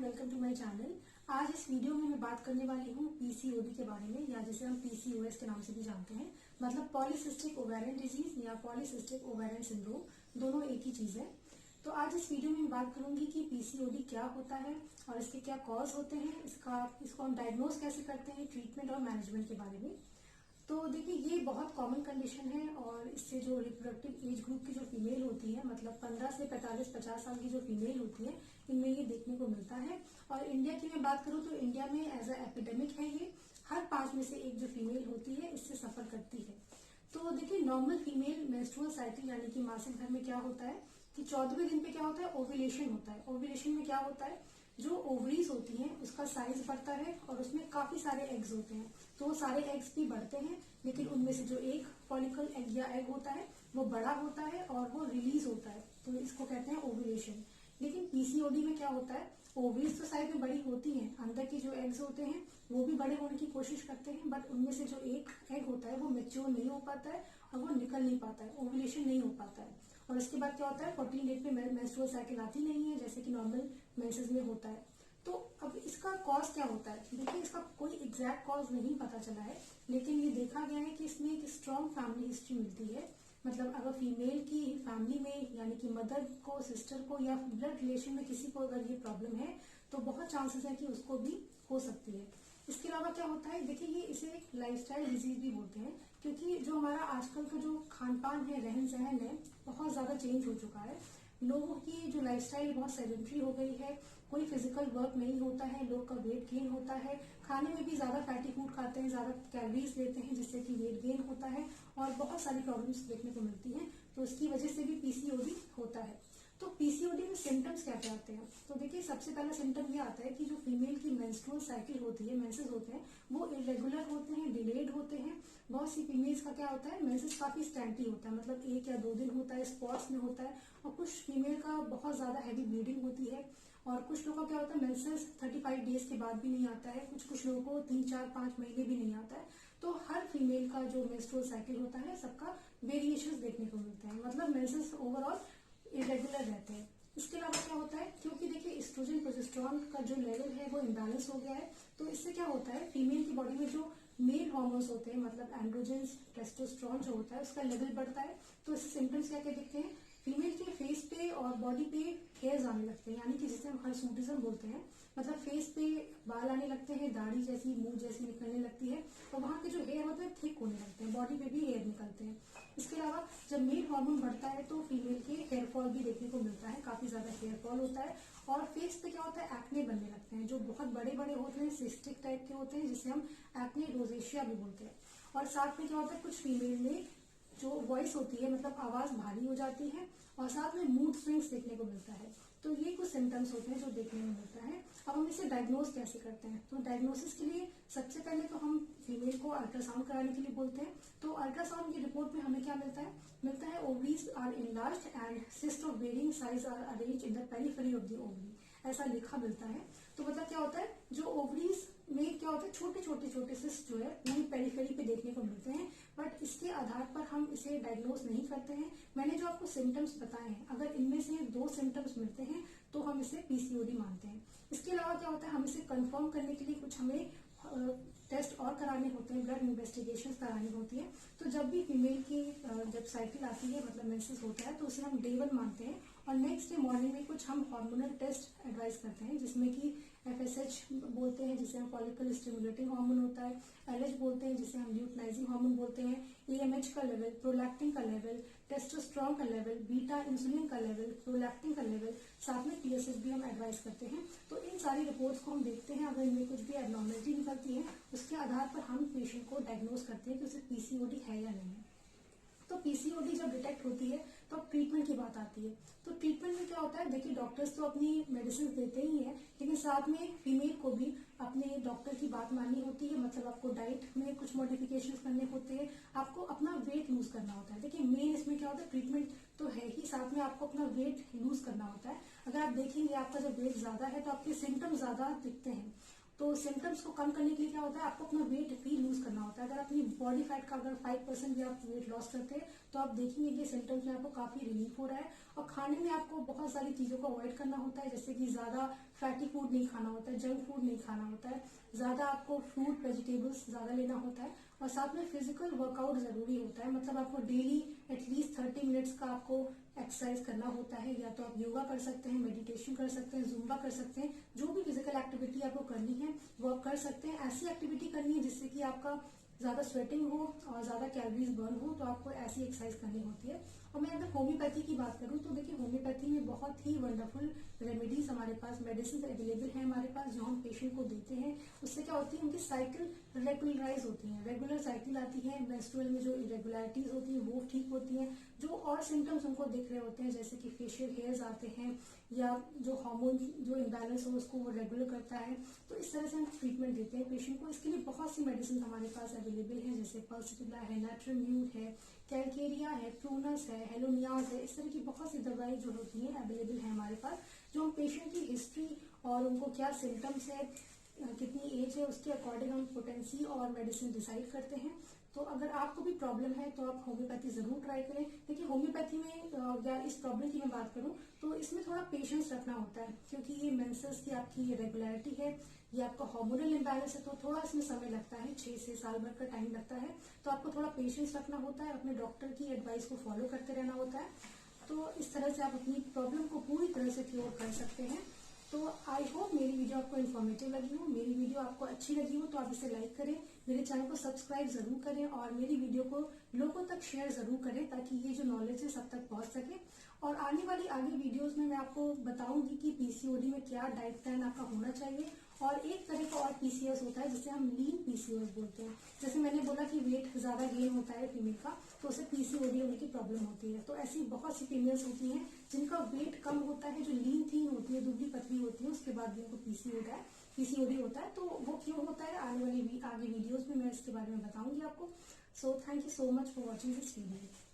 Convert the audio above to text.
Welcome to my channel. आज इस video में मैं बात करने वाली हूँ पीसीओडी के बारे में, या जिसे हम पीसीओएस के नाम से भी जानते हैं। मतलब पॉलीसिस्टिक ओवेरियन डिजीज या पॉलीसिस्टिक ओवेरियन सिंड्रोम, दोनों एक ही चीज है। तो आज इस वीडियो में मैं बात करूंगी कि पीसीओडी क्या होता है और इसके क्या कॉज होते हैं, इसको हम डायग्नोज कैसे करते हैं, ट्रीटमेंट और मैनेजमेंट के बारे में। तो देखिए, ये बहुत कॉमन कंडीशन है और इससे जो रिप्रोडक्टिव एज ग्रुप की जो फीमेल होती है, मतलब 15 से 45-50 साल की जो फीमेल होती है, इनमें ये देखने को मिलता है। और इंडिया की मैं बात करूं तो इंडिया में एज अ एपिडेमिक है, ये हर 5 में से एक जो फीमेल होती है इससे सफर करती है। तो देखिए, नॉर्मल फीमेल मेंस्ट्रुअल साइकिल यानी कि मासिक धर्म में क्या होता है कि 14वें दिन पे क्या होता है, ओव्यूलेशन होता है। ओव्यूलेशन में क्या होता है, जो ओवरीज होती हैं उसका साइज बढ़ता है और उसमें काफी सारे एग्स होते हैं। तो वो सारे एग्स भी बढ़ते हैं, लेकिन उनमें से जो एक फॉलिकल एग या एग होता है वो बड़ा होता है और वो रिलीज होता है, तो इसको कहते हैं ओव्यूलेशन। लेकिन पीसीओडी में क्या होता है, ओवरीज तो साइज में बड़ी होती हैं, अंदर के जो एग्स होते हैं वो भी बड़े होने की कोशिश करते हैं, बट उनमें से जो एक एग होता है वो मेच्योर नहीं हो पाता है और वो निकल नहीं पाता है, ओव्यूलेशन नहीं हो पाता है। और इसके बाद क्या होता है, 14 डेज पे मेंस्ट्रुअल साइकिल आती नहीं है, जैसे कि नॉर्मल मेंसेस में होता है। तो अब इसका कॉज क्या होता है, देखिए इसका कोई एग्जैक्ट कॉज नहीं पता चला है, लेकिन ये देखा गया है कि इसमें एक स्ट्रॉन्ग फैमिली हिस्ट्री मिलती है। मतलब अगर फीमेल की फैमिली में यानी कि मदर को, सिस्टर को या ब्लड रिलेशन में किसी को अगर ये प्रॉब्लम है तो बहुत चांसेस है कि उसको भी हो सकती है। इसके अलावा क्या होता है, देखिए ये इसे एक लाइफस्टाइल डिजीज भी बोलते हैं, क्योंकि जो हमारा आजकल का जो खान पान है, रहन सहन है, बहुत ज्यादा चेंज हो चुका है। लोगों की जो लाइफस्टाइल बहुत सेडेंट्री हो गई है, कोई फिजिकल वर्क नहीं होता है, लोग का वेट गेन होता है, खाने में भी ज्यादा फैटी फूड खाते हैं, ज्यादा कैलोरीज लेते हैं जिससे कि वेट गेन होता है और बहुत सारी प्रॉब्लम्स देखने को मिलती हैं। तो इसकी वजह से भी पीसीओडी होता है। तो पीसीओडी में सिम्टम्स क्या क्या आते हैं, तो देखिए सबसे पहला सिम्टम ये आता है कि जो फीमेल की मेंस्ट्रुअल साइकिल होती है, मेंसेस होते हैं, वो इरेगुलर होते हैं, डिलेड होते हैं। बहुत सी फीमेल्स का क्या होता है, मेंसेस काफी स्टैंटी होता है, मतलब 1 या 2 दिन होता है, स्पॉट्स में होता है। और कुछ फीमेल का बहुत ज्यादा हैवी ब्लीडिंग होती है। और कुछ लोगों का क्या होता है, मेंसेस 35 डेज के बाद भी नहीं आता है, कुछ लोगों को 3-4-5 महीने भी नहीं आता है। तो हर फीमेल का जो मेंस्ट्रुअल साइकिल होता है सबका वेरिएशंस देखने को मिलते हैं, मतलब मेंसेस ओवरऑल इरेगुलर रहते हैं। इसके अलावा क्या होता है, क्योंकि देखिए एस्ट्रोजन प्रोजेस्टेरॉन का जो लेवल है वो इम्बैलेंस हो गया है, तो इससे क्या होता है, फीमेल की बॉडी में जो मेल हार्मोन्स होते हैं, मतलब एंड्रोजेंस, टेस्टोस्टेरोन जो होता है उसका लेवल बढ़ता है। तो इससे सिम्टम्स क्या क्या दिखते हैं, फीमेल के फेस पे और बॉडी पे हेयर्स आने लगते हैं, यानी कि जिसे हम हर्सूटिज्म बोलते हैं। मतलब फेस पे बाल आने लगते हैं, दाढ़ी जैसी, मुंह जैसी निकलने लगती है, और वहां के जो हेयर होते हैं थिक होने लगते हैं, बॉडी पे भी हेयर निकलते हैं। इसके अलावा जब मेल हार्मोन बढ़ता है तो फीमेल के हेयर फॉल भी देखने को मिलता है, काफी ज्यादा हेयर फॉल होता है। और फेस पे क्या होता है, एक्ने बनने लगते हैं, जो बहुत बड़े बड़े होते हैं, सिस्टिक टाइप के होते हैं, जिसे हम एक्ने रोजेशिया भी बोलते हैं। और साथ में क्या होता है, कुछ फीमेल में जो वॉइस होती है, मतलब आवाज भारी हो जाती है, और साथ में मूड स्विंग्स देखने को मिलता है। तो ये कुछ सिम्टम्स होते हैं जो देखने को मिलता है। अब हम इसे डायग्नोज कैसे करते हैं, तो डायग्नोसिस के लिए सबसे पहले तो हम फीमेल को अल्ट्रासाउंड कराने के लिए बोलते हैं। तो अल्ट्रासाउंड की रिपोर्ट में हमें क्या मिलता है ovaries are enlarged and cyst of varying size are arranged in the periphery of the ovary, ऐसा लिखा मिलता है। तो मतलब क्या होता है, जो ओवरीज में क्या होता है, छोटे सिस्ट जो है वही पेरिफेरी पे देखने को मिलते हैं, बट इसके आधार पर हम इसे डायग्नोज नहीं करते हैं। मैंने जो आपको सिम्टम्स बताए हैं, अगर इनमें से 2 सिम्टम्स मिलते हैं तो हम इसे पीसीओडी मानते हैं। इसके अलावा क्या होता है, हम इसे कंफर्म करने के लिए कुछ हमें टेस्ट और कराने होते हैं, ब्लड इन्वेस्टिगेशन करानी होती है। तो जब भी फीमेल की जब साइकिल आती है, मतलब मेंसेस होता है, तो उसे हम डे 1 मानते हैं, और नेक्स्ट डे मॉर्निंग में कुछ हम हार्मोनल टेस्ट एडवाइस करते हैं, जिसमें कि एफएसएच बोलते हैं, जिसे हम फॉलिकल स्टिमुलेटिंग हार्मोन होता है, एलएच बोलते हैं, जिसे हम ल्यूटनाइजिंग हार्मोन बोलते हैं, एएमएच का लेवल, प्रोलैक्टिन का लेवल, टेस्टोस्टेरोन का लेवल, बीटा इंसुलिन का लेवल, प्रोलैक्टिन का लेवल, साथ में टीएसएच भी हम एडवाइस करते हैं। तो इन सारी रिपोर्ट्स को हम देखते हैं, अगर इनमें कुछ भी एबनॉर्मलिटी निकलती है उसके आधार पर हम पेशेंट को डायग्नोज करते हैं कि उसे पीसीओडी है या नहीं है। तो पीसीओडी जब डिटेक्ट होती है तो अब ट्रीटमेंट की बात आती है। तो ट्रीटमेंट में क्या होता है, देखिए डॉक्टर्स तो अपनी मेडिसिन देते ही हैं, लेकिन साथ में फीमेल को भी अपने डॉक्टर की बात माननी होती है। मतलब आपको डाइट में कुछ मॉडिफिकेशन करने होते हैं, आपको अपना वेट लूज करना होता है। देखिए मेन इसमें क्या होता है, ट्रीटमेंट तो है ही, साथ में आपको अपना वेट लूज करना होता है। अगर आप देखेंगे आपका जब वेट ज्यादा है तो आपके सिम्टम्स ज्यादा दिखते हैं। तो सिम्टम्स को कम करने के लिए क्या होता है, आपको अपना वेट भी लूज करना होता है। अगर अपनी बॉडी फैट का अगर 5% भी आप वेट लॉस करते हैं तो आप देखेंगे कि सिम्टम्स में आपको काफी रिलीफ हो रहा है। और खाने में आपको बहुत सारी चीजों को अवॉइड करना होता है, जैसे कि ज्यादा फैटी फूड नहीं खाना होता है, जंक फूड नहीं खाना होता है, ज्यादा आपको फ्रूट वेजिटेबल्स ज्यादा लेना होता है, और साथ में फिजिकल वर्कआउट जरूरी होता है। मतलब आपको डेली एटलीस्ट 30 मिनट्स का आपको एक्सरसाइज करना होता है। या तो आप योगा कर सकते हैं, मेडिटेशन कर सकते हैं, जुम्बा कर सकते हैं, जो भी फिजिकल एक्टिविटी आपको करनी है वो आप कर सकते हैं। ऐसी एक्टिविटी करनी है जिससे कि आपका ज्यादा स्वेटिंग हो और ज्यादा कैलोरीज बर्न हो, तो आपको ऐसी एक्सरसाइज करनी होती है। और मैं अगर होम्योपैथी की बात करूं तो देखिए होम्योपैथी में बहुत ही वंडरफुल रेमेडीज हमारे पास, मेडिसिन अवेलेबल है हमारे पास, जो हम पेशेंट को देते हैं। उससे क्या होती है, उनकी साइकिल रेगुलराइज होती है, रेगुलर साइकिल आती है, मेंस्ट्रुअल में जो इरेगुलरिटीज होती है वो ठीक होती है। जो और सिम्टम्स उनको दिख रहे होते हैं, जैसे कि फेशियल हेयर्स आते हैं या जो हार्मोन जो इम्बैलेंस हो उसको वो रेगुलर करता है, तो इस तरह से हम ट्रीटमेंट देते हैं पेशेंट को। इसके लिए बहुत सी मेडिसिन हमारे पास अवेलेबल है, जैसे पल्सिटिला है, नाट्रिम्यूट है, कैलकेरिया है, प्रूनस है, हेलोनियाज है। इस तरह की बहुत सी दवाई जो होती है अवेलेबल है हमारे पास, जो हम पेशेंट की हिस्ट्री और उनको क्या सिम्टम्स है, कितनी एज है, उसके अकॉर्डिंग हम पोटेंसी और मेडिसिन डिसाइड करते हैं। तो अगर आपको भी प्रॉब्लम है तो आप होम्योपैथी जरूर ट्राई करें। देखिए होम्योपैथी में या इस प्रॉब्लम की मैं बात करूं तो इसमें थोड़ा पेशेंस रखना होता है, क्योंकि ये मेंसेस की आपकी इरेगुलरिटी है, ये आपका हार्मोनल इम्बैलेंस है, तो थोड़ा इसमें समय लगता है, 6 से साल भर का टाइम लगता है। तो आपको थोड़ा पेशेंस रखना होता है, अपने डॉक्टर की एडवाइस को फॉलो करते रहना होता है। तो इस तरह से आप अपनी प्रॉब्लम को पूरी तरह से क्योर कर सकते हैं। तो आई होप मेरी वीडियो आपको इन्फॉर्मेटिव लगी हो। मेरी वीडियो आपको अच्छी लगी हो तो आप इसे लाइक करें, मेरे चैनल को सब्सक्राइब जरूर करें और मेरी वीडियो को लोगों तक शेयर जरूर करें, ताकि ये जो नॉलेज है सब तक पहुंच सके। और आने वाली आगे वीडियोस में मैं आपको बताऊंगी कि पीसीओडी में क्या डाइट प्लान आपका होना चाहिए। और एक तरह का और पीसीओएस होता है जिसे हम लीन पीसीओएस बोलते हैं। जैसे मैंने बोला कि वेट ज्यादा गेन होता है फीमेल का, तो उसे पीसीओडी होने की प्रॉब्लम होती है। तो ऐसी बहुत सी फीमेल्स होती हैं जिनका वेट कम होता है, जो लीन थीन होती है, दुबली पतली होती है, उसके बाद भी उनको पीसीओडी होता है। तो वो क्यों होता है, आने वाली आगे वीडियोस में मैं इसके बारे में बताऊंगी आपको। So thank you so much for watching this video.